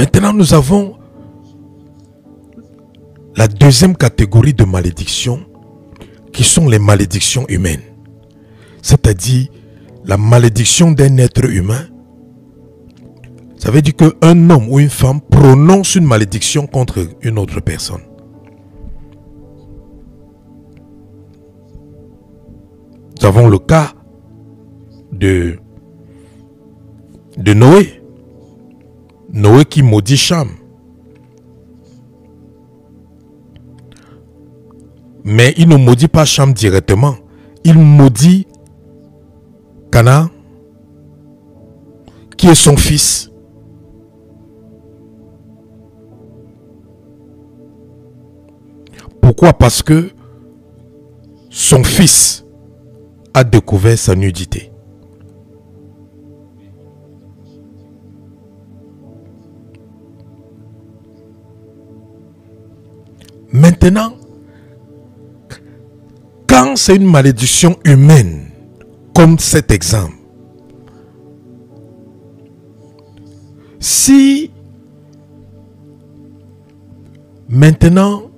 Maintenant, nous avons la deuxième catégorie de malédictions qui sont les malédictions humaines. C'est-à-dire la malédiction d'un être humain. Ça veut dire qu'un homme ou une femme prononce une malédiction contre une autre personne. Nous avons le cas de Noé. Noé qui maudit Cham. Mais il ne maudit pas Cham directement. Il maudit Canaan, qui est son fils. Pourquoi? Parce que son fils a découvert sa nudité. Maintenant, quand c'est une malédiction humaine, comme cet exemple, si maintenant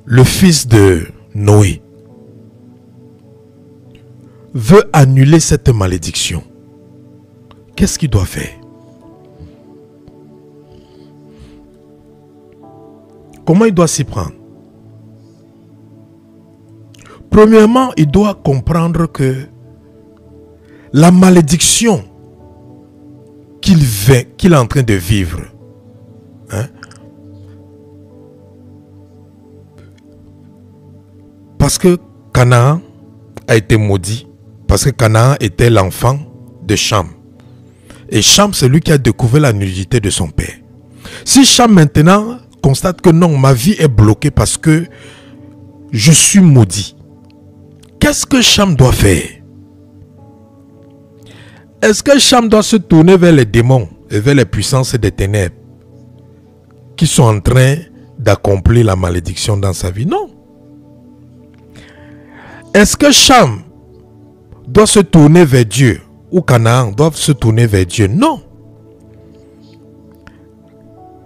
le fils de Noé veut annuler cette malédiction, qu'est-ce qu'il doit faire? Comment il doit s'y prendre? Premièrement, il doit comprendre que la malédiction qu'il est en train de vivre, parce que Canaan a été maudit, parce que Canaan était l'enfant de Cham. Et Cham, c'est lui qui a découvert la nudité de son père. Si Cham maintenant constate que non, ma vie est bloquée parce que je suis maudit, qu'est-ce que Cham doit faire? Est-ce que Cham doit se tourner vers les démons et vers les puissances des ténèbres qui sont en train d'accomplir la malédiction dans sa vie? Non. Est-ce que Cham doit se tourner vers Dieu ou Canaan doivent se tourner vers Dieu? Non.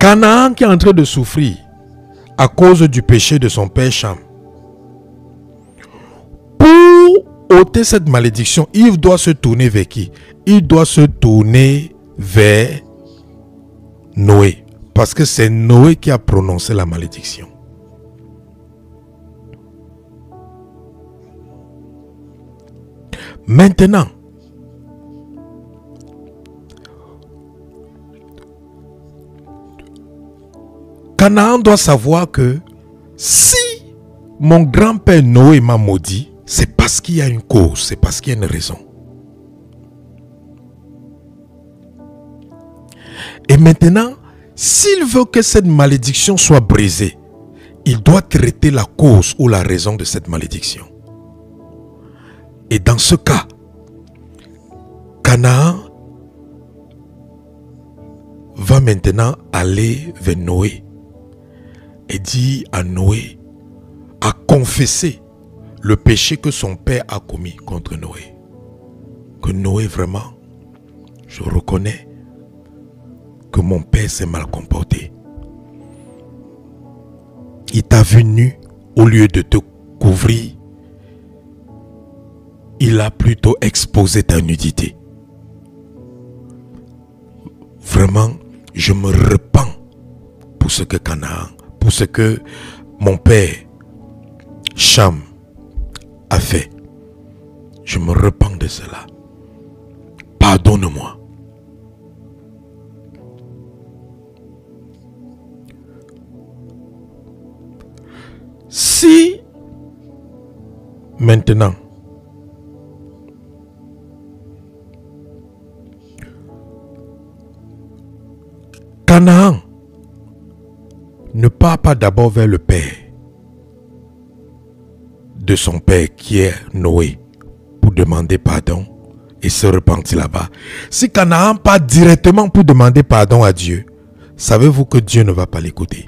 Canaan qui est en train de souffrir à cause du péché de son père Cham, pour ôter cette malédiction, il doit se tourner vers qui? Il doit se tourner vers Noé, parce que c'est Noé qui a prononcé la malédiction. Maintenant, Canaan doit savoir que si mon grand-père Noé m'a maudit, c'est parce qu'il y a une cause, c'est parce qu'il y a une raison. Et maintenant, s'il veut que cette malédiction soit brisée, il doit traiter la cause ou la raison de cette malédiction. Et dans ce cas, Canaan va maintenant aller vers Noé et dit à Noé à confesser le péché que son père a commis contre Noé. Que Noé, vraiment, je reconnais que mon père s'est mal comporté. Il t'a vu nu, au lieu de te couvrir, il a plutôt exposé ta nudité. Vraiment, je me repens pour ce que Canaan, pour ce que mon père Cham a fait. Je me repens de cela. Pardonne-moi. Si maintenant Canaan ne part pas d'abord vers le père de son père qui est Noé pour demander pardon et se repentir là-bas. Si Canaan part directement pour demander pardon à Dieu, savez-vous que Dieu ne va pas l'écouter?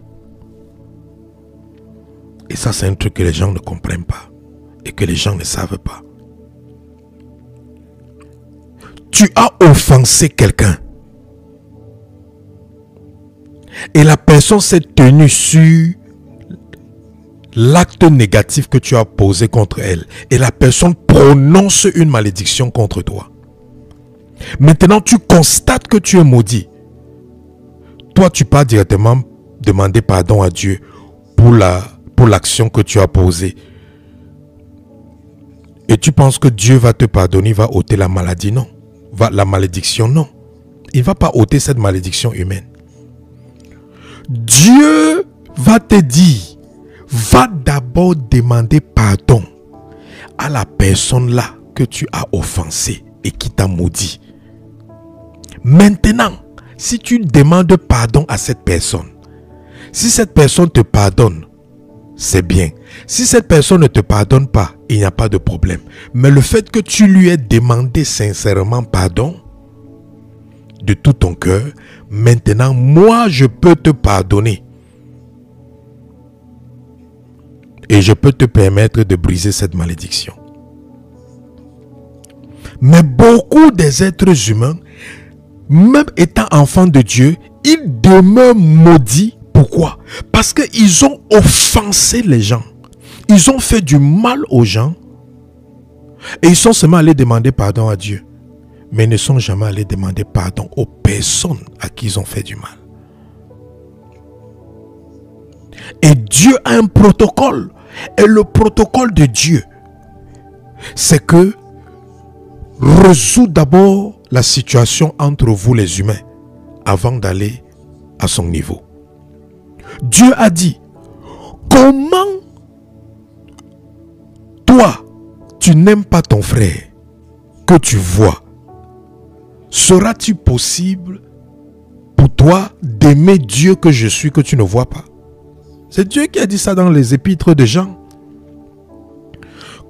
Et ça, c'est un truc que les gens ne comprennent pas et que les gens ne savent pas. Tu as offensé quelqu'un. et la personne s'est tenue sur l'acte négatif que tu as posé contre elle, et la personne prononce une malédiction contre toi. Maintenant, tu constates que tu es maudit. Toi, tu pars directement demander pardon à Dieu pour l'action que tu as posée. Et tu penses que Dieu va te pardonner, il va ôter la maladie? Non. La malédiction, non. Il ne va pas ôter cette malédiction humaine. Dieu va te dire, va d'abord demander pardon à la personne là que tu as offensée et qui t'a maudit. Maintenant, si tu demandes pardon à cette personne, si cette personne te pardonne, c'est bien. Si cette personne ne te pardonne pas, il n'y a pas de problème. Mais le fait que tu lui aies demandé sincèrement pardon, de tout ton cœur, maintenant, moi, je peux te pardonner. Et je peux te permettre de briser cette malédiction. Mais beaucoup des êtres humains, même étant enfants de Dieu, ils demeurent maudits. Pourquoi? Parce qu'ils ont offensé les gens. Ils ont fait du mal aux gens. Et ils sont seulement allés demander pardon à Dieu. Mais ils ne sont jamais allés demander pardon aux personnes à qui ils ont fait du mal. Et Dieu a un protocole. Et le protocole de Dieu, c'est que résout d'abord la situation entre vous les humains avant d'aller à son niveau. Dieu a dit, comment toi, tu n'aimes pas ton frère que tu vois? Sera-t-il possible pour toi d'aimer Dieu que je suis que tu ne vois pas? C'est Dieu qui a dit ça dans les épîtres de Jean.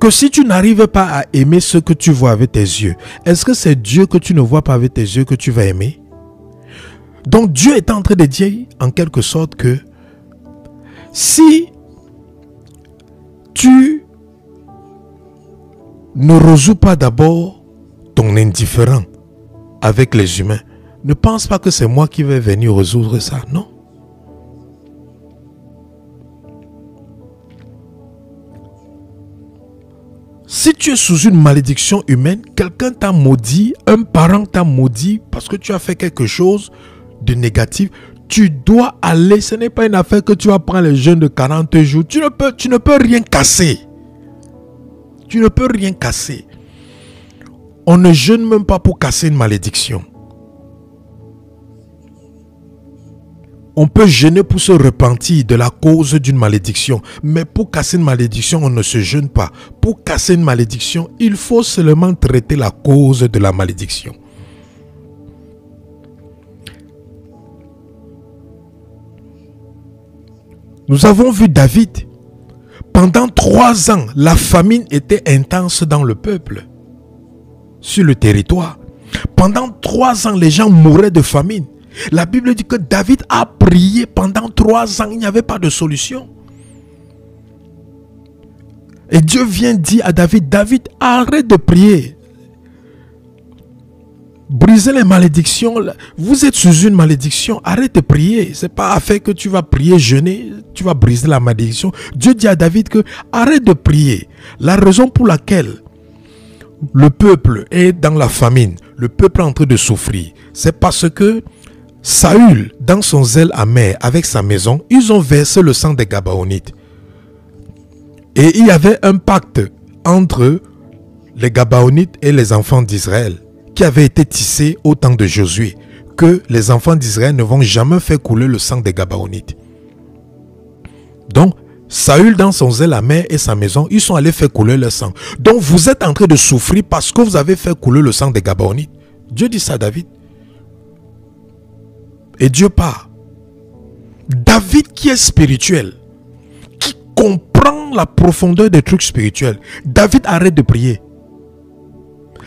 Que si tu n'arrives pas à aimer ce que tu vois avec tes yeux, est-ce que c'est Dieu que tu ne vois pas avec tes yeux que tu vas aimer? Donc Dieu est en train de dire en quelque sorte que si tu ne résous pas d'abord ton indifférent avec les humains, ne pense pas que c'est moi qui vais venir résoudre ça. Non. Si tu es sous une malédiction humaine, quelqu'un t'a maudit, un parent t'a maudit parce que tu as fait quelque chose de négatif, tu dois aller. Ce n'est pas une affaire que tu vas prendre les jeûnes de 40 jours. Tu ne peux rien casser. Tu ne peux rien casser. On ne jeûne même pas pour casser une malédiction. On peut jeûner pour se repentir de la cause d'une malédiction. Mais pour casser une malédiction, on ne se jeûne pas. Pour casser une malédiction, il faut seulement traiter la cause de la malédiction. Nous avons vu David. Pendant 3 ans, la famine était intense dans le peuple, sur le territoire. Pendant 3 ans, les gens mouraient de famine. La Bible dit que David a prié pendant 3 ans. Il n'y avait pas de solution. Et Dieu vient dire à David, David, arrête de prier. Brisez les malédictions. Vous êtes sous une malédiction. Arrête de prier. Ce n'est pas affaire que tu vas prier, jeûner. Tu vas briser la malédiction. Dieu dit à David que arrête de prier. La raison pour laquelle le peuple est dans la famine, le peuple est en train de souffrir, c'est parce que Saül, dans son zèle amer avec sa maison, ils ont versé le sang des Gabaonites. Et il y avait un pacte entre les Gabaonites et les enfants d'Israël qui avait été tissé au temps de Josué, que les enfants d'Israël ne vont jamais faire couler le sang des Gabaonites. Donc, Saül, dans son zèle amer et sa maison, ils sont allés faire couler le sang. Donc, vous êtes en train de souffrir parce que vous avez fait couler le sang des Gabaonites. Dieu dit ça à David. Et Dieu part. David qui est spirituel, qui comprend la profondeur des trucs spirituels. David arrête de prier.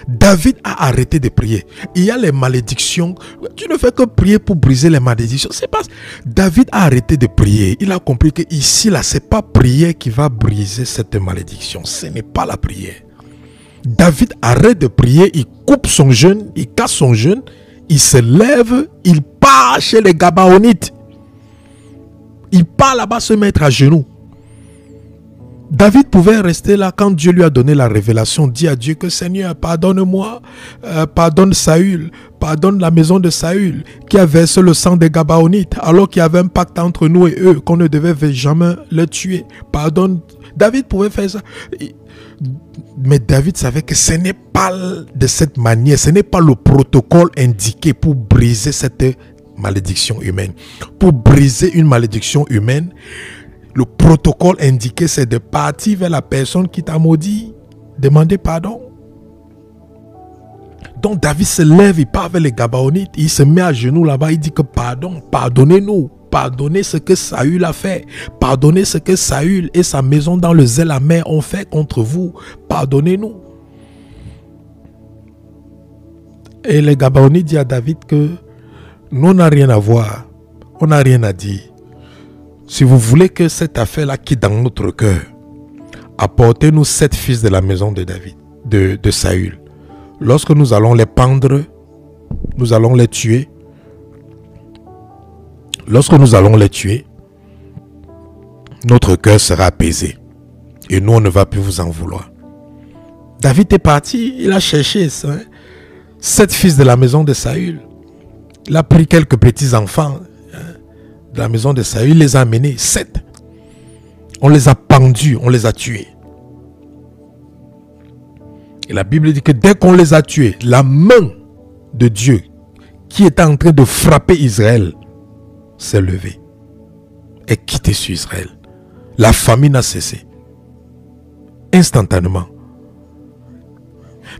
David a arrêté de prier. Il y a les malédictions. Tu ne fais que prier pour briser les malédictions. C'est pas. David a arrêté de prier. Il a compris que ici, là, c'est pas prière qui va briser cette malédiction. Ce n'est pas la prière. David arrête de prier. Il coupe son jeûne. Il casse son jeûne. Il se lève. Il part chez les Gabaonites. Il part là-bas se mettre à genoux. David pouvait rester là quand Dieu lui a donné la révélation, dit à Dieu que Seigneur, pardonne-moi, pardonne Saül, pardonne la maison de Saül qui a versé le sang des Gabaonites alors qu'il y avait un pacte entre nous et eux qu'on ne devait jamais les tuer. Pardonne. David pouvait faire ça. Mais David savait que ce n'est pas de cette manière, ce n'est pas le protocole indiqué pour briser cette malédiction humaine. Pour briser une malédiction humaine, le protocole indiqué, c'est de partir vers la personne qui t'a maudit, demander pardon. Donc David se lève, il part vers les Gabaonites, il se met à genoux là-bas, il dit que pardon, pardonnez-nous, pardonnez ce que Saül a fait, pardonnez ce que Saül et sa maison dans le zèle amer ont fait contre vous, pardonnez-nous. Et les Gabaonites disent à David que nous on n'a rien à voir, on n'a rien à dire. Si vous voulez que cette affaire-là quitte dans notre cœur, apportez-nous 7 fils de la maison de David, de Saül. Lorsque nous allons les pendre, nous allons les tuer. Lorsque nous allons les tuer, notre cœur sera apaisé. Et nous, on ne va plus vous en vouloir. David est parti, il a cherché 7 fils de la maison de Saül. Il a pris quelques petits enfants de la maison de Saül, il les a amenés, 7. On les a pendus, on les a tués. Et la Bible dit que dès qu'on les a tués, la main de Dieu qui était en train de frapper Israël s'est levée et quitté sur Israël. La famine a cessé. Instantanément.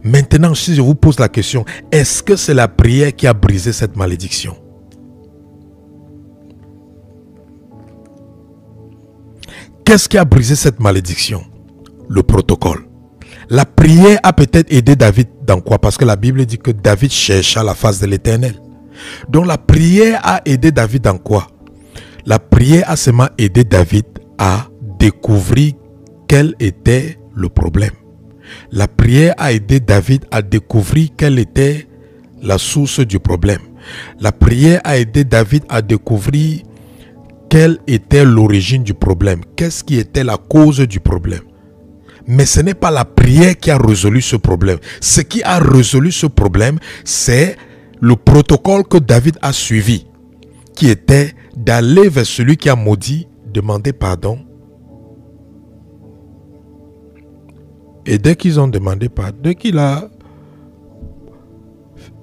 Maintenant, si je vous pose la question, est-ce que c'est la prière qui a brisé cette malédiction? Qu'est-ce qui a brisé cette malédiction? Le protocole. La prière a peut-être aidé David dans quoi? Parce que la Bible dit que David chercha la face de l'Éternel. Donc la prière a aidé David dans quoi? La prière a seulement aidé David à découvrir quel était le problème. La prière a aidé David à découvrir quelle était la source du problème. La prière a aidé David à découvrir quelle était l'origine du problème. Qu'est-ce qui était la cause du problème? Mais ce n'est pas la prière qui a résolu ce problème. Ce qui a résolu ce problème, c'est le protocole que David a suivi, qui était d'aller vers celui qui a maudit, demander pardon. Et dès qu'ils ont demandé pardon, dès qu'il a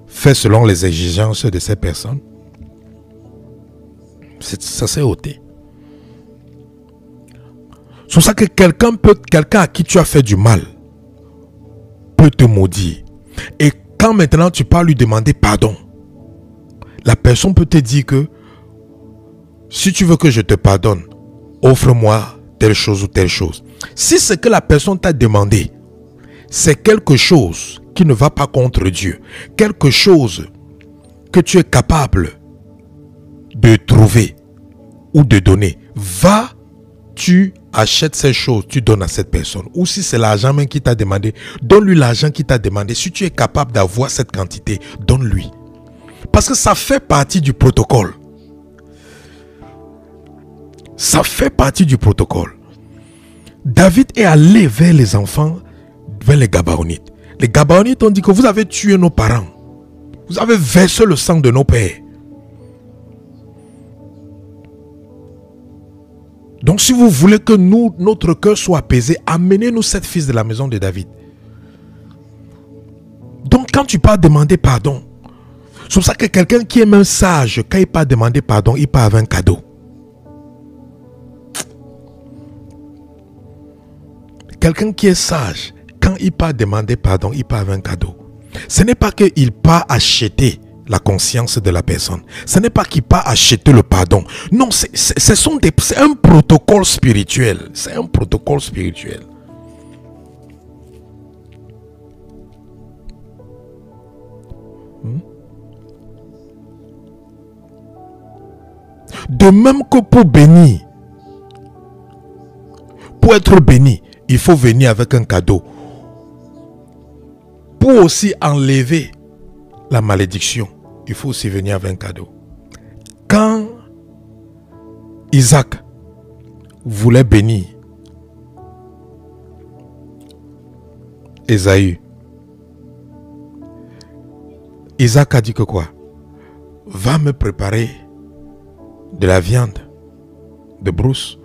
fait selon les exigences de ces personnes, ça s'est ôté. C'est pour ça que quelqu'un à qui tu as fait du mal peut te maudire. Et quand maintenant tu pars lui demander pardon, la personne peut te dire que si tu veux que je te pardonne, offre-moi telle chose ou telle chose. Si ce que la personne t'a demandé, c'est quelque chose qui ne va pas contre Dieu, quelque chose que tu es capable de trouver ou de donner, tu achètes ces choses, tu donnes à cette personne. Ou si c'est l'argent même qui t'a demandé, donne-lui l'argent qui t'a demandé. Si tu es capable d'avoir cette quantité, donne-lui. Parce que ça fait partie du protocole. Ça fait partie du protocole. David est allé vers les enfants, vers les Gabaonites. Les Gabaonites ont dit que vous avez tué nos parents. Vous avez versé le sang de nos pères. Donc si vous voulez que notre cœur soit apaisé, amenez-nous 7 fils de la maison de David. Donc quand tu pars demander pardon, c'est pour ça que quelqu'un qui est même sage, quand il part demander pardon, il part avec un cadeau. Quelqu'un qui est sage, quand il part demander pardon, il part avec un cadeau. Ce n'est pas qu'il part acheter la conscience de la personne. Ce n'est pas qu'il part acheter le pardon. Non, c'est un protocole spirituel. C'est un protocole spirituel. De même que pour bénir, pour être béni, il faut venir avec un cadeau. Pour aussi enlever la malédiction, il faut aussi venir avec un cadeau. Quand Isaac voulait bénir Ésaü, Isaac a dit que quoi? Va me préparer de la viande de brousse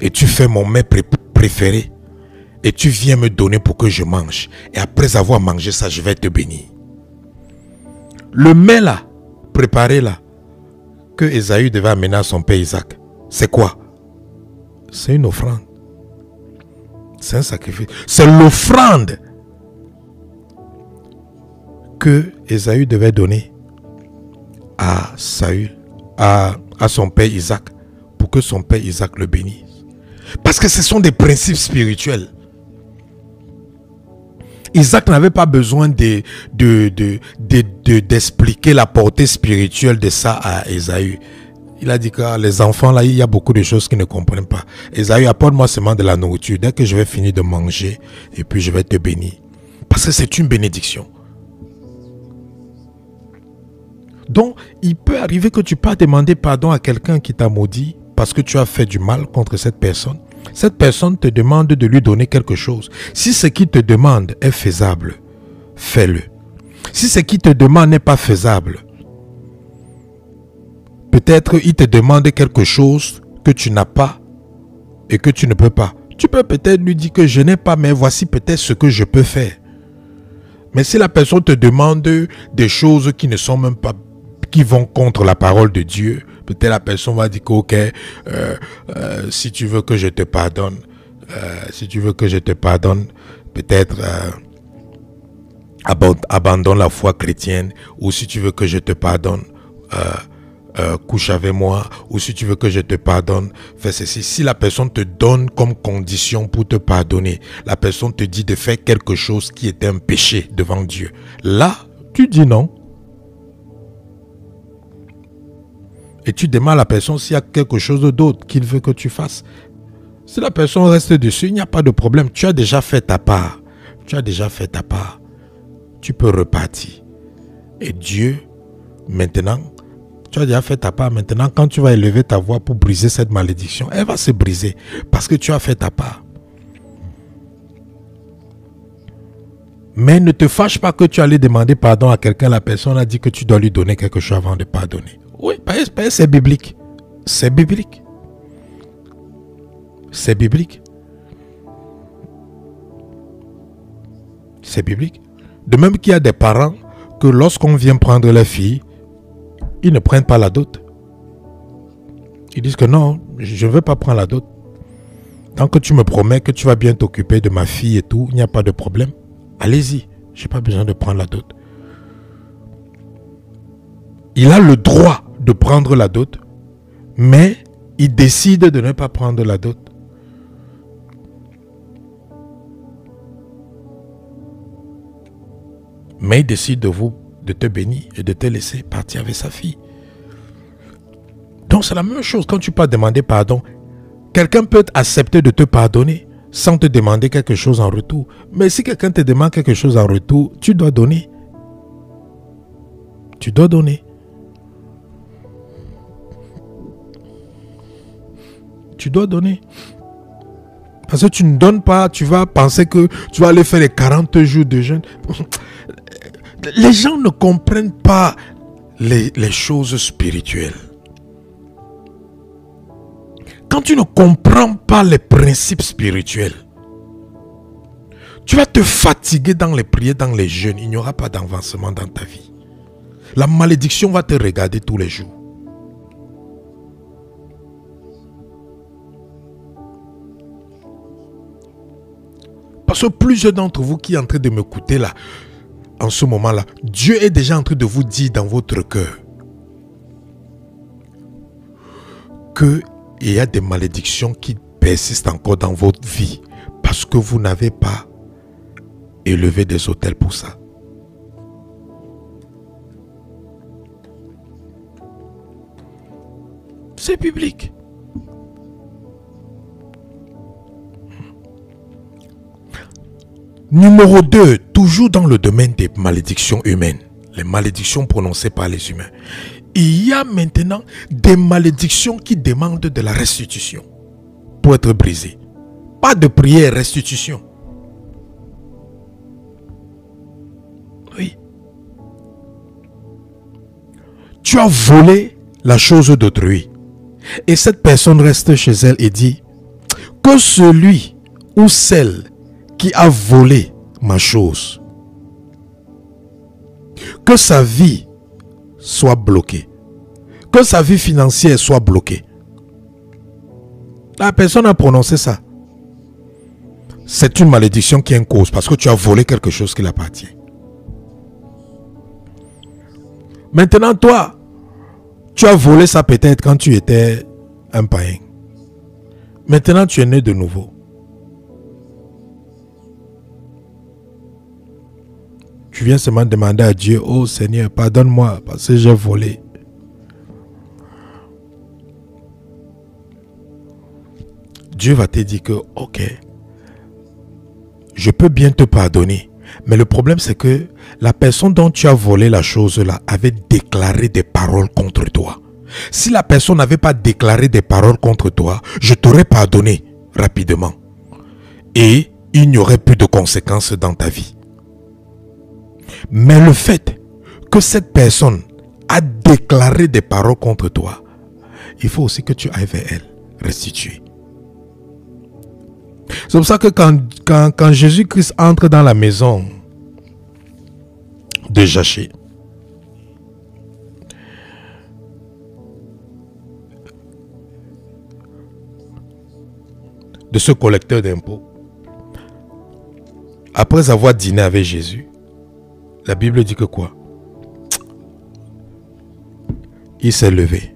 et tu fais mon mets préféré et tu viens me donner pour que je mange. Et après avoir mangé ça, je vais te bénir. Le mets là, préparé là, que Ésaü devait amener à son père Isaac, c'est quoi? C'est une offrande. C'est un sacrifice. C'est l'offrande que Ésaü devait donner à Saül, à son père Isaac, pour que son père Isaac le bénisse. Parce que ce sont des principes spirituels. Isaac n'avait pas besoin d'expliquer la portée spirituelle de ça à Ésaü. Il a dit que les enfants là, il y a beaucoup de choses qu'ils ne comprennent pas. Ésaü, apporte-moi seulement de la nourriture. Dès que je vais finir de manger, et puis je vais te bénir. Parce que c'est une bénédiction. Donc, il peut arriver que tu pas demander pardon à quelqu'un qui t'a maudit parce que tu as fait du mal contre cette personne. Cette personne te demande de lui donner quelque chose. Si ce qu'il te demande est faisable, fais-le. Si ce qu'il te demande n'est pas faisable, peut-être il te demande quelque chose que tu n'as pas et que tu ne peux pas. Tu peux peut-être lui dire que je n'ai pas, mais voici peut-être ce que je peux faire. Mais si la personne te demande des choses qui ne sont même pas, qui vont contre la parole de Dieu, peut-être la personne va dire que ok, si tu veux que je te pardonne, peut-être abandonne la foi chrétienne, ou si tu veux que je te pardonne, couche avec moi, ou si tu veux que je te pardonne, fais ceci. Si la personne te donne comme condition pour te pardonner, la personne te dit de faire quelque chose qui est un péché devant Dieu, là, tu dis non. Et tu demandes à la personne s'il y a quelque chose d'autre qu'il veut que tu fasses. Si la personne reste dessus, il n'y a pas de problème. Tu as déjà fait ta part. Tu peux repartir. Et Dieu, maintenant, tu as déjà fait ta part. Maintenant, quand tu vas élever ta voix pour briser cette malédiction, elle va se briser parce que tu as fait ta part. Mais ne te fâche pas que tu allais demander pardon à quelqu'un. La personne a dit que tu dois lui donner quelque chose avant de pardonner. Oui, c'est biblique. C'est biblique. C'est biblique. C'est biblique. De même qu'il y a des parents que lorsqu'on vient prendre leur fille, ils ne prennent pas la dot. Ils disent que non, je ne veux pas prendre la dot. Tant que tu me promets que tu vas bien t'occuper de ma fille et tout, il n'y a pas de problème. Allez-y, je n'ai pas besoin de prendre la dot. Il a le droit de prendre la dot, mais il décide de ne pas prendre la dot. Mais il décide de te bénir et de te laisser partir avec sa fille. Donc c'est la même chose quand tu peux demander pardon. Quelqu'un peut accepter de te pardonner sans te demander quelque chose en retour. Mais si quelqu'un te demande quelque chose en retour, tu dois donner. Tu dois donner. Tu dois donner. Parce que tu ne donnes pas, tu vas penser que tu vas aller faire les 40 jours de jeûne. Les gens ne comprennent pas les choses spirituelles. Quand tu ne comprends pas les principes spirituels, tu vas te fatiguer dans les prières, dans les jeûnes. Il n'y aura pas d'avancement dans ta vie. La malédiction va te regarder tous les jours. Parce que plusieurs d'entre vous qui sont en train de m'écouter là, en ce moment-là, Dieu est déjà en train de vous dire dans votre cœur qu'il y a des malédictions qui persistent encore dans votre vie parce que vous n'avez pas élevé des autels pour ça. C'est biblique. Numéro 2, toujours dans le domaine des malédictions humaines, les malédictions prononcées par les humains. Il y a maintenant des malédictions qui demandent de la restitution. pour être brisé. Pas de prière, restitution. Oui. Tu as volé la chose d'autrui. Et cette personne reste chez elle et dit que celui ou celle qui a volé ma chose, que sa vie soit bloquée, que sa vie financière soit bloquée. La personne a prononcé ça. C'est une malédiction qui est en cause parce que tu as volé quelque chose qui l'appartient. Maintenant, toi, tu as volé ça peut-être quand tu étais un païen. Maintenant, tu es né de nouveau. Tu viens seulement demander à Dieu, oh Seigneur, pardonne-moi parce que j'ai volé. Dieu va te dire que, ok, je peux bien te pardonner. Mais le problème, c'est que la personne dont tu as volé la chose là avait déclaré des paroles contre toi. Si la personne n'avait pas déclaré des paroles contre toi, je t'aurais pardonné rapidement. Et il n'y aurait plus de conséquences dans ta vie. Mais le fait que cette personne a déclaré des paroles contre toi, il faut aussi que tu ailles vers elle, restituer. C'est pour ça que quand Jésus-Christ entre dans la maison de Zachée, de ce collecteur d'impôts, après avoir dîné avec Jésus, la Bible dit que quoi? Il s'est levé.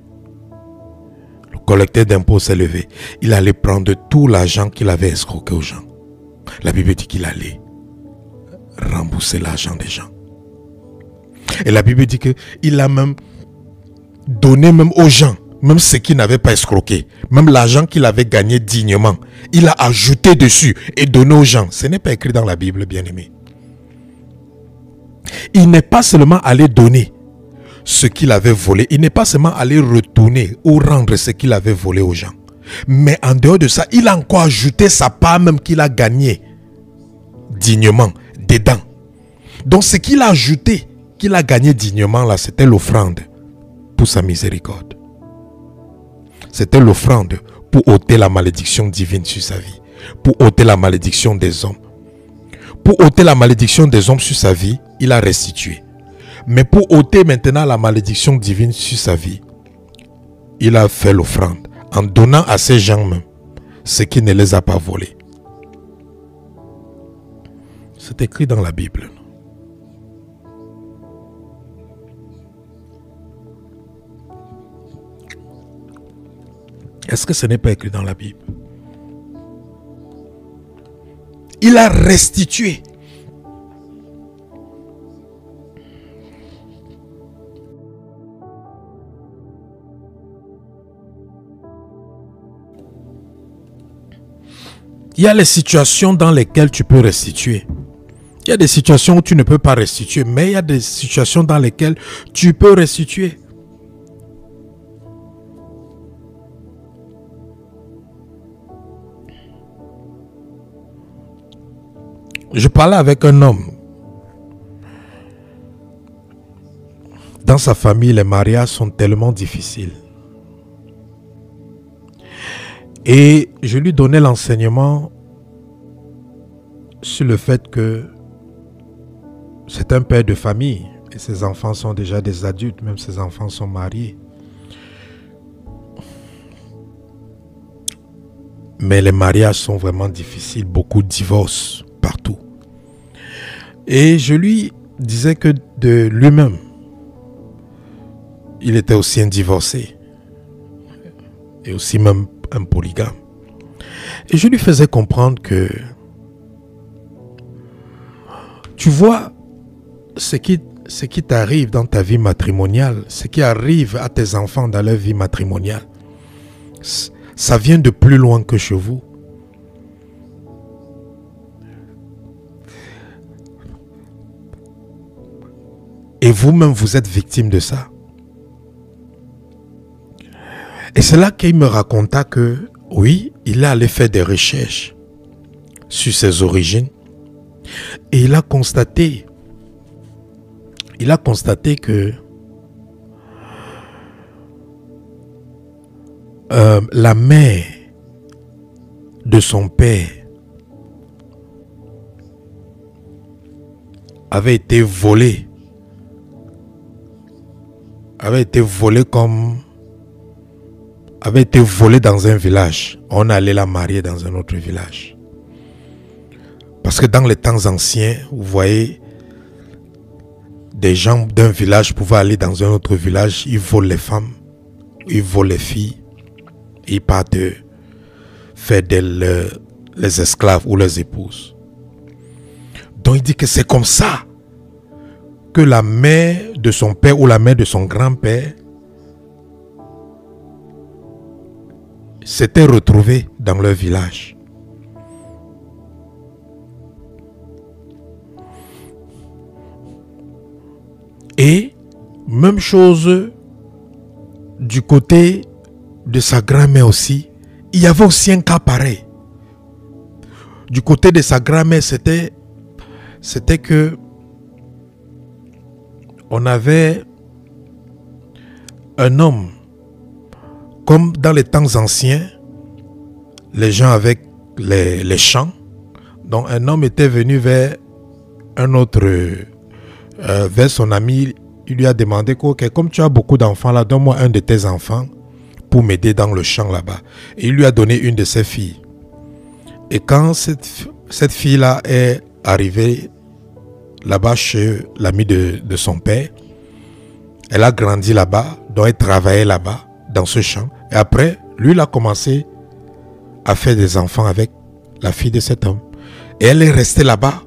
Le collecteur d'impôts s'est levé. Il allait prendre tout l'argent qu'il avait escroqué aux gens. La Bible dit qu'il allait rembourser l'argent des gens. Et la Bible dit qu'il a même donné même aux gens, même ceux qui n'avaient pas escroqué, même l'argent qu'il avait gagné dignement, il a ajouté dessus et donné aux gens. Ce n'est pas écrit dans la Bible, bien-aimé. Il n'est pas seulement allé donner ce qu'il avait volé. Il n'est pas seulement allé retourner ou rendre ce qu'il avait volé aux gens. Mais en dehors de ça, il a encore ajouté sa part même qu'il a gagné dignement dedans. Donc ce qu'il a ajouté, qu'il a gagné dignement là, c'était l'offrande pour sa miséricorde. C'était l'offrande pour ôter la malédiction divine sur sa vie. Pour ôter la malédiction des hommes. Pour ôter la malédiction des hommes sur sa vie, il a restitué. Mais pour ôter maintenant la malédiction divine sur sa vie, il a fait l'offrande en donnant à ces gens même ce qui ne les a pas volés. C'est écrit dans la Bible. Est-ce que ce n'est pas écrit dans la Bible? Il a restitué. Il y a les situations dans lesquelles tu peux restituer. Il y a des situations où tu ne peux pas restituer, mais il y a des situations dans lesquelles tu peux restituer. Je parlais avec un homme. Dans sa famille, les mariages sont tellement difficiles. Et je lui donnais l'enseignement sur le fait que c'est un père de famille et ses enfants sont déjà des adultes, même ses enfants sont mariés. Mais les mariages sont vraiment difficiles, beaucoup de divorces partout. Et je lui disais que de lui-même, il était aussi un divorcé et aussi même un polygame. Et je lui faisais comprendre que tu vois ce qui t'arrive dans ta vie matrimoniale, ce qui arrive à tes enfants dans leur vie matrimoniale, ça vient de plus loin que chez vous. Et vous-même, vous êtes victime de ça. Et c'est là qu'il me raconta que Oui, il est allé faire des recherches sur ses origines et il a constaté que la mère de son père avait été volée dans un village. On allait la marier dans un autre village. Parce que dans les temps anciens, vous voyez, des gens d'un village pouvaient aller dans un autre village, ils volent les femmes, ils volent les filles, ils partent faire d'elles les esclaves ou les épouses. Donc il dit que c'est comme ça que la mère de son père ou la mère de son grand-père s'était retrouvée dans leur village. Et même chose du côté de sa grand-mère aussi. Il y avait aussi un cas pareil. Du côté de sa grand-mère, c'était que on avait un homme, comme dans les temps anciens, les gens avec les champs. Donc un homme était venu vers un autre, vers son ami. Il lui a demandé que, okay, comme tu as beaucoup d'enfants là, donne-moi un de tes enfants pour m'aider dans le champ là-bas. Et il lui a donné une de ses filles. Et quand cette fille-là est arrivée là-bas chez l'ami de son père, elle a grandi là-bas, donc elle travaillait là-bas, dans ce champ. Et après, lui, il a commencé à faire des enfants avec la fille de cet homme. Et elle est restée là-bas.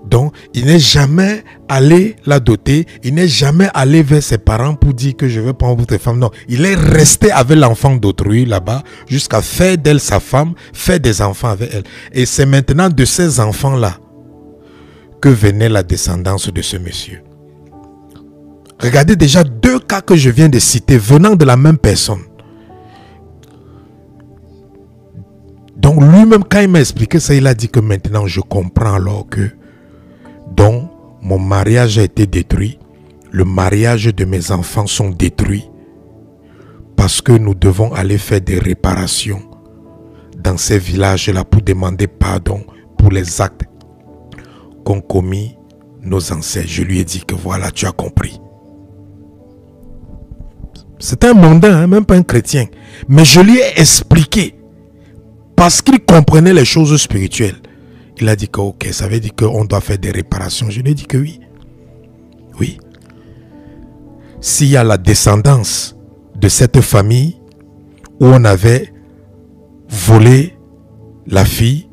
Donc, il n'est jamais allé la doter, il n'est jamais allé vers ses parents pour dire que je veux prendre votre femme. Non, il est resté avec l'enfant d'autrui là-bas jusqu'à faire d'elle sa femme, faire des enfants avec elle. Et c'est maintenant de ces enfants-là que venait la descendance de ce monsieur. Regardez déjà deux cas que je viens de citer venant de la même personne. Donc lui-même, quand il m'a expliqué ça, il a dit que maintenant je comprends alors que donc mon mariage a été détruit, le mariage de mes enfants sont détruits parce que nous devons aller faire des réparations dans ces villages-là pour demander pardon pour les actes qu'ont commis nos ancêtres. Je lui ai dit que voilà, tu as compris. C'est un mondain, même pas un chrétien. Mais je lui ai expliqué parce qu'il comprenait les choses spirituelles. Il a dit que ok, ça veut dire qu'on doit faire des réparations. Je lui ai dit que oui. Oui. S'il y a la descendance de cette famille où on avait volé la fille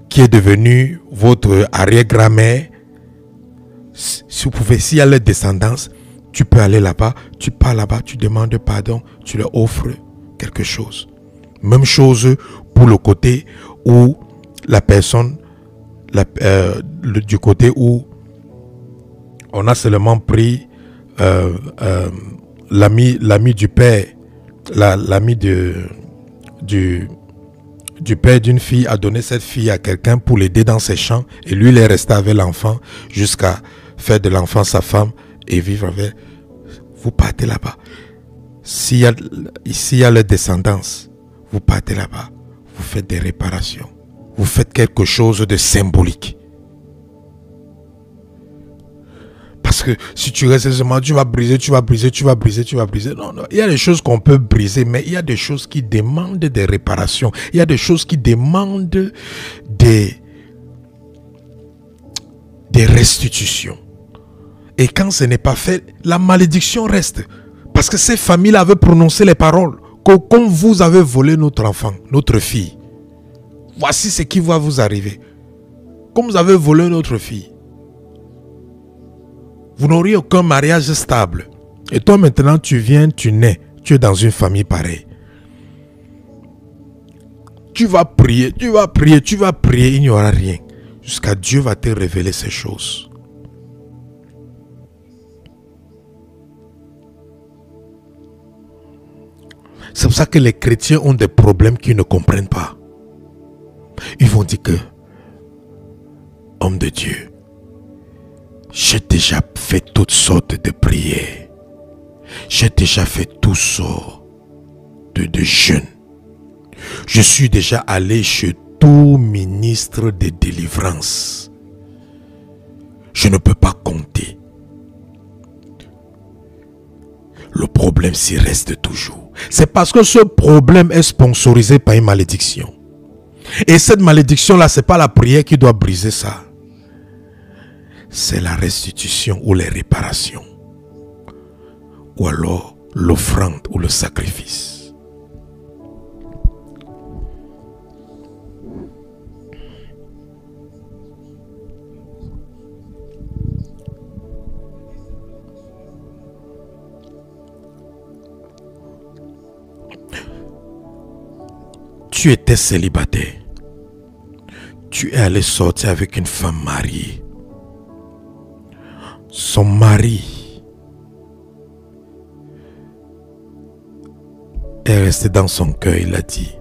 qui est devenue votre arrière-grand-mère, si vous pouvez, s'il y a la descendance, tu peux aller là-bas, tu pars là-bas, tu demandes pardon, tu leur offres quelque chose. Même chose pour le côté où la personne, du côté où on a seulement pris l'ami du père, l'ami du père d'une fille a donné cette fille à quelqu'un pour l'aider dans ses champs et lui il est resté avec l'enfant jusqu'à faire de l'enfant sa femme et vivre avec. Vous partez là-bas. S'il y a la descendance, vous partez là-bas, vous faites des réparations. Vous faites quelque chose de symbolique. Parce que si tu restes seulement, tu vas briser. Non, non. Il y a des choses qu'on peut briser, mais il y a des choses qui demandent des réparations. Il y a des choses qui demandent des restitutions. Et quand ce n'est pas fait, la malédiction reste. Parce que ces familles avaient prononcé les paroles. Comme vous avez volé notre enfant, notre fille, voici ce qui va vous arriver. Comme vous avez volé notre fille, vous n'auriez aucun mariage stable. Et toi maintenant, tu viens, tu nais, tu es dans une famille pareille. Tu vas prier, il n'y aura rien. Jusqu'à Dieu va te révéler ces choses. C'est pour ça que les chrétiens ont des problèmes qu'ils ne comprennent pas. Ils vont dire que, homme de Dieu, j'ai déjà fait toutes sortes de prières. J'ai déjà fait toutes sortes de jeûnes. Je suis déjà allé chez tout ministre de délivrance. Je ne peux pas compter. Le problème s'y reste toujours. C'est parce que ce problème est sponsorisé par une malédiction. Et cette malédiction-là, ce n'est pas la prière qui doit briser ça. C'est la restitution ou les réparations. Ou alors l'offrande ou le sacrifice. Tu étais célibataire. Tu es allé sortir avec une femme mariée. Son mari est resté dans son cœur. Il a dit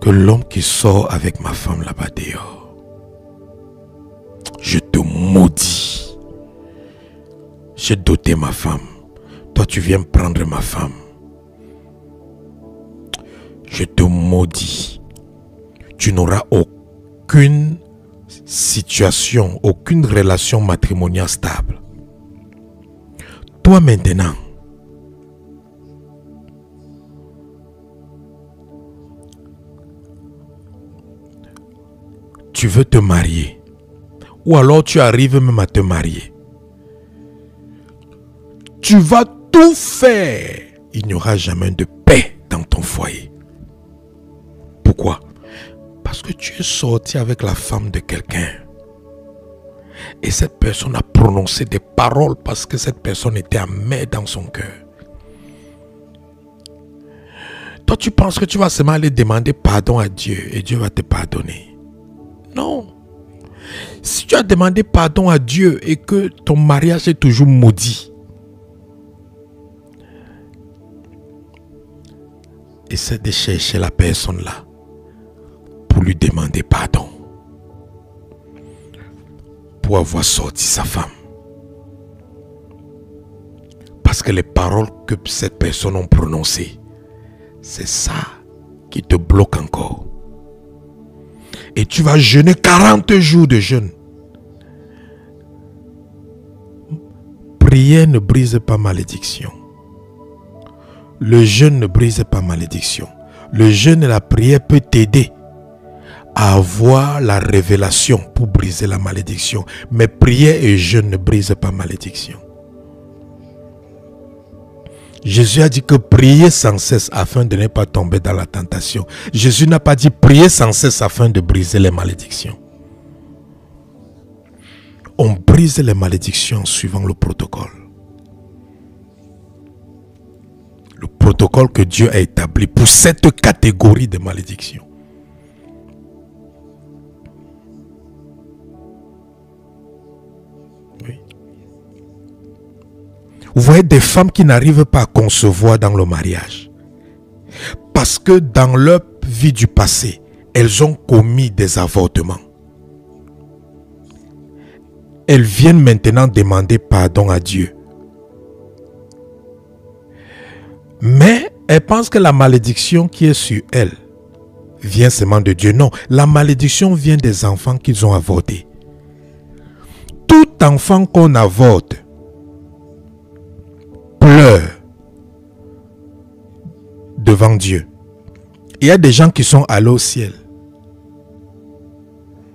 que l'homme qui sort avec ma femme là-bas dehors, je te maudis. J'ai doté ma femme. Toi, tu viens prendre ma femme. Je te maudis. Tu n'auras aucune situation, aucune relation matrimoniale stable. Toi maintenant, tu veux te marier. Ou alors tu arrives même à te marier. Tu vas tout faire. Il n'y aura jamais de paix dans ton foyer. Pourquoi? Parce que tu es sorti avec la femme de quelqu'un. Et cette personne a prononcé des paroles parce que cette personne était amère dans son cœur. Toi, tu penses que tu vas seulement aller demander pardon à Dieu et Dieu va te pardonner. Non. Si tu as demandé pardon à Dieu et que ton mariage est toujours maudit, essaie de chercher la personne là pour lui demander pardon pour avoir sorti sa femme. Parce que les paroles que cette personne a prononcées, c'est ça qui te bloque encore. Et tu vas jeûner 40 jours de jeûne. Prière ne brise pas malédiction. Le jeûne ne brise pas malédiction. Le jeûne et la prière peut t'aider à avoir la révélation pour briser la malédiction. Mais prière et jeûne ne brisent pas malédiction. Jésus a dit que priez sans cesse afin de ne pas tomber dans la tentation. Jésus n'a pas dit prier sans cesse afin de briser les malédictions. On brise les malédictions suivant le protocole. Le protocole que Dieu a établi pour cette catégorie de malédictions. Oui. Vous voyez des femmes qui n'arrivent pas à concevoir dans le mariage. Parce que dans leur vie du passé, elles ont commis des avortements. Elles viennent maintenant demander pardon à Dieu. Mais elles pensent que la malédiction qui est sur elles vient seulement de Dieu. Non, la malédiction vient des enfants qu'ils ont avortés. Tout enfant qu'on avorte pleure devant Dieu. Il y a des gens qui sont allés au ciel.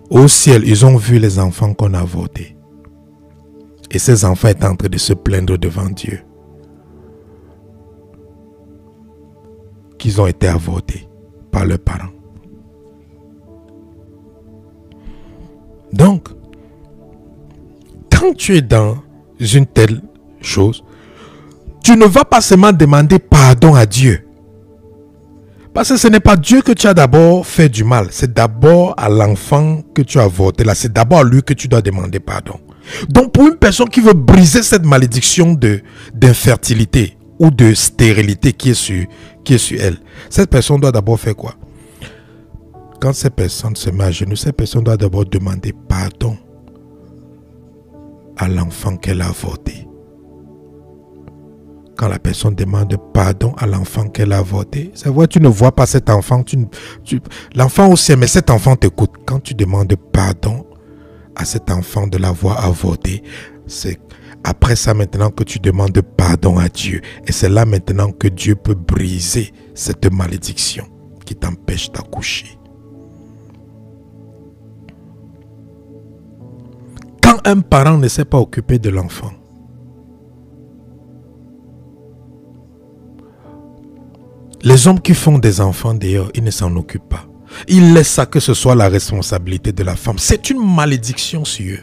Au ciel, ils ont vu les enfants qu'on a avortés. Et ces enfants étaient en train de se plaindre devant Dieu qu'ils ont été avortés par leurs parents. Donc, quand tu es dans une telle chose, tu ne vas pas seulement demander pardon à Dieu. Parce que ce n'est pas Dieu que tu as d'abord fait du mal. C'est d'abord à l'enfant que tu as avorté là. C'est d'abord à lui que tu dois demander pardon. Donc pour une personne qui veut briser cette malédiction d'infertilité, ou de stérilité qui est sur elle. Cette personne doit d'abord faire quoi? Quand cette personne se met à genoux, cette personne doit d'abord demander pardon à l'enfant qu'elle a avorté. Quand la personne demande pardon à l'enfant qu'elle a avorté, c'est vrai, tu ne vois pas cet enfant. L'enfant aussi, mais cet enfant t'écoute. Quand tu demandes pardon à cet enfant de l'avoir avorté, c'est après ça maintenant que tu demandes pardon à Dieu. Et c'est là maintenant que Dieu peut briser cette malédiction qui t'empêche d'accoucher. Quand un parent ne s'est pas occupé de l'enfant, les hommes qui font des enfants d'ailleurs, ils ne s'en occupent pas. Ils laissent ça que ce soit la responsabilité de la femme. C'est une malédiction sur eux.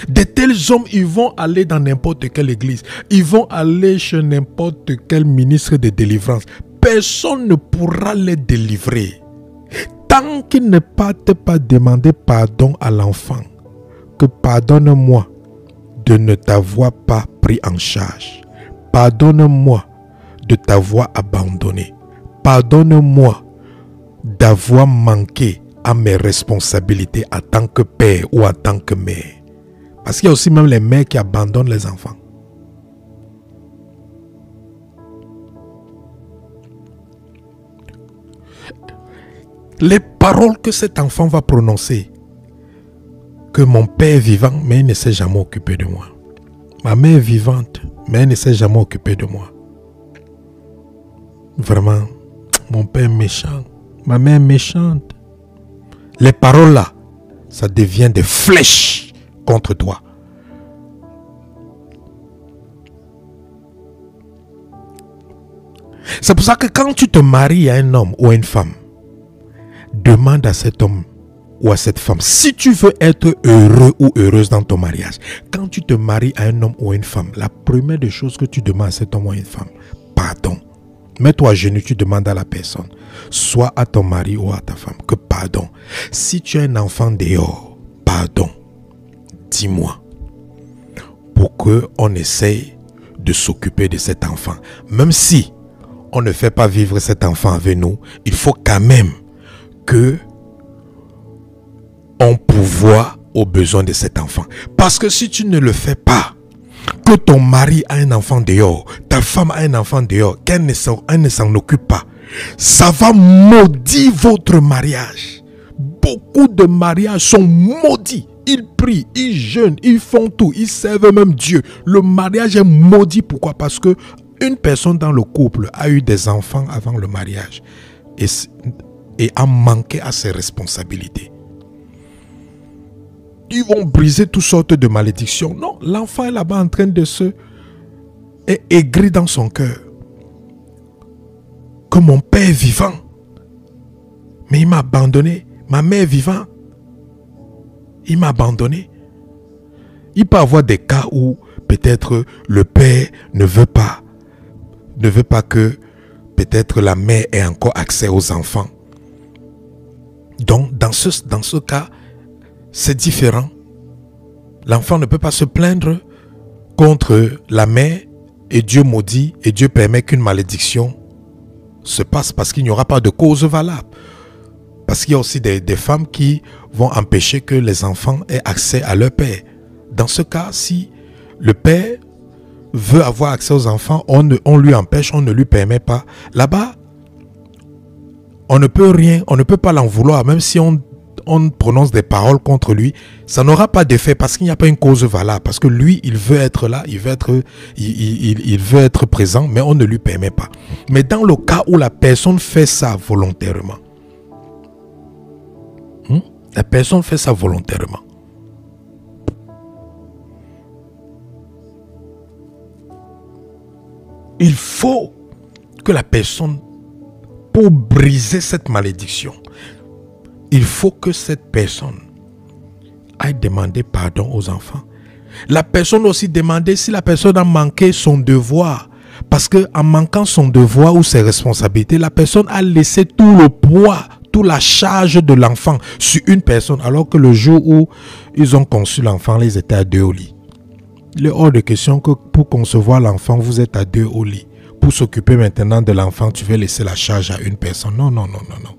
De tels hommes, ils vont aller dans n'importe quelle église. Ils vont aller chez n'importe quel ministre de délivrance. Personne ne pourra les délivrer. Tant qu'ils ne partent pas demander pardon à l'enfant. Que pardonne-moi de ne t'avoir pas pris en charge. Pardonne-moi de t'avoir abandonné. Pardonne-moi d'avoir manqué à mes responsabilités en tant que père ou en tant que mère. Parce qu'il y a aussi même les mères qui abandonnent les enfants. Les paroles que cet enfant va prononcer, que mon père est vivant, mais il ne s'est jamais occupé de moi. Ma mère est vivante, mais elle ne s'est jamais occupée de moi. Vraiment, mon père est méchant, ma mère est méchante. Les paroles là, ça devient des flèches contre toi. C'est pour ça que quand tu te maries à un homme ou à une femme, demande à cet homme ou à cette femme, si tu veux être heureux ou heureuse dans ton mariage, quand tu te maries à un homme ou à une femme, la première des choses que tu demandes à cet homme ou à une femme, pardon. Mets-toi à genoux, tu demandes à la personne, soit à ton mari ou à ta femme, que pardon. Si tu as un enfant dehors, pardon. Dis-moi. Pour qu'on essaye de s'occuper de cet enfant. Même si on ne fait pas vivre cet enfant avec nous, il faut quand même que on pourvoie aux besoins de cet enfant. Parce que si tu ne le fais pas, que ton mari a un enfant dehors, ta femme a un enfant dehors, qu'elle ne s'en occupe pas, ça va maudire votre mariage. Beaucoup de mariages sont maudits. Ils prient, ils jeûnent, ils font tout, ils servent même Dieu. Le mariage est maudit. Pourquoi? Parce que une personne dans le couple a eu des enfants avant le mariage et a manqué à ses responsabilités. Ils vont briser toutes sortes de malédictions. Non, l'enfant est là-bas en train de se aigrir dans son cœur. Que mon père est vivant, mais il m'a abandonné. Ma mère est vivante, il m'a abandonné. Il peut y avoir des cas où peut-être le père ne veut pas que peut-être la mère ait encore accès aux enfants. Donc dans ce cas, c'est différent. L'enfant ne peut pas se plaindre contre la mère et Dieu maudit et Dieu permet qu'une malédiction se passe parce qu'il n'y aura pas de cause valable. Parce qu'il y a aussi des femmes qui vont empêcher que les enfants aient accès à leur père. Dans ce cas, si le père veut avoir accès aux enfants, on lui empêche, on ne lui permet pas. Là-bas, on ne peut pas l'en vouloir, même si on prononce des paroles contre lui, ça n'aura pas d'effet parce qu'il n'y a pas une cause valable. Parce que lui, il veut être là, il veut être présent, mais on ne lui permet pas. Mais dans le cas où la personne fait ça volontairement, la personne fait ça volontairement, il faut que la personne, pour briser cette malédiction, il faut que cette personne aille demander pardon aux enfants. La personne aussi demander si la personne a manqué son devoir. Parce qu'en manquant son devoir ou ses responsabilités, la personne a laissé tout le poids, toute la charge de l'enfant sur une personne. Alors que le jour où ils ont conçu l'enfant, ils étaient à deux au lit. Il est hors de question que pour concevoir l'enfant, vous êtes à deux au lit. Pour s'occuper maintenant de l'enfant, tu veux laisser la charge à une personne. Non, non, non, non, non.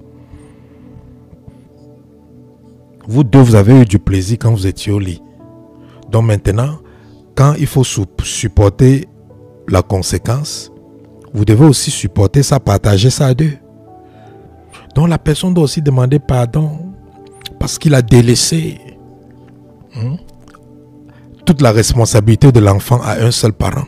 Vous deux, vous avez eu du plaisir quand vous étiez au lit. Donc maintenant, quand il faut supporter la conséquence, vous devez aussi supporter ça, partager ça à deux. Donc la personne doit aussi demander pardon parce qu'il a délaissé toute la responsabilité de l'enfant à un seul parent.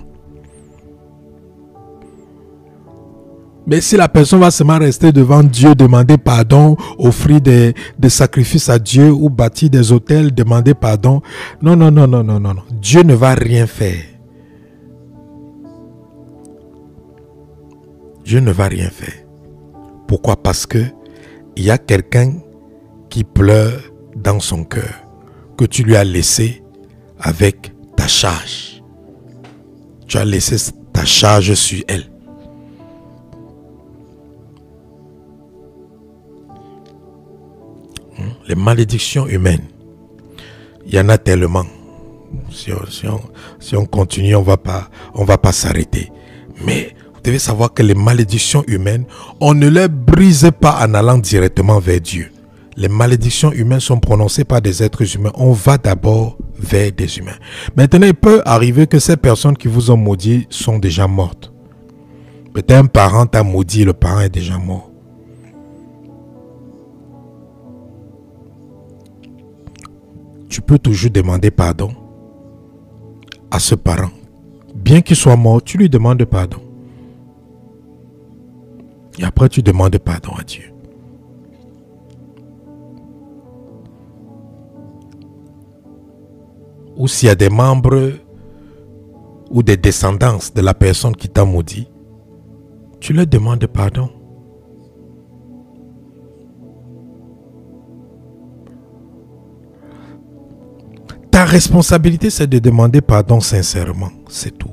Mais si la personne va seulement rester devant Dieu, demander pardon, offrir des sacrifices à Dieu ou bâtir des autels, demander pardon. Non, non, non, non, non, non, non. Dieu ne va rien faire. Dieu ne va rien faire. Pourquoi? Parce que il y a quelqu'un qui pleure dans son cœur, que tu lui as laissé avec ta charge. Tu as laissé ta charge sur elle. Les malédictions humaines, il y en a tellement. Si on continue, on va pas s'arrêter. Mais vous devez savoir que les malédictions humaines, on ne les brise pas en allant directement vers Dieu. Les malédictions humaines sont prononcées par des êtres humains. On va d'abord vers des humains. Maintenant, il peut arriver que ces personnes qui vous ont maudit sont déjà mortes. Peut-être un parent t'a maudit, le parent est déjà mort. Tu peux toujours demander pardon à ce parent. Bien qu'il soit mort, tu lui demandes pardon. Et après, tu demandes pardon à Dieu. Ou s'il y a des membres ou des descendants de la personne qui t'a maudit, tu leur demandes pardon. Ta responsabilité, c'est de demander pardon sincèrement, c'est tout.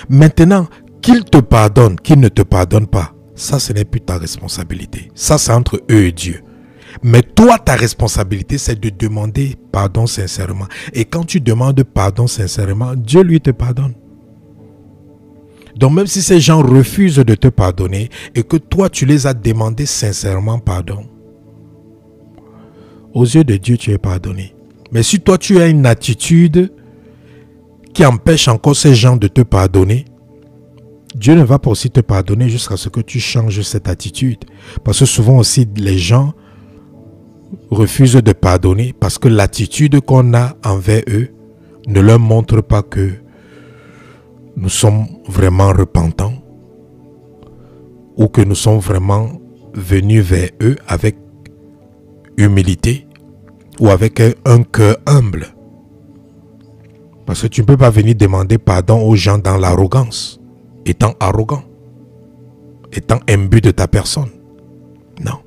Maintenant, qu'il te pardonne, qu'il ne te pardonne pas, ça, ce n'est plus ta responsabilité. Ça, c'est entre eux et Dieu. Mais toi, ta responsabilité, c'est de demander pardon sincèrement. Et quand tu demandes pardon sincèrement, Dieu lui te pardonne. Donc même si ces gens refusent de te pardonner et que toi, tu les as demandé sincèrement pardon, aux yeux de Dieu, tu es pardonné. Mais si toi, tu as une attitude qui empêche encore ces gens de te pardonner, Dieu ne va pas aussi te pardonner jusqu'à ce que tu changes cette attitude. Parce que souvent aussi, les gens refusent de pardonner parce que l'attitude qu'on a envers eux ne leur montre pas que nous sommes vraiment repentants ou que nous sommes vraiment venus vers eux avec humilité ou avec un cœur humble. Parce que tu ne peux pas venir demander pardon aux gens dans l'arrogance, étant arrogant, étant imbu de ta personne. Non.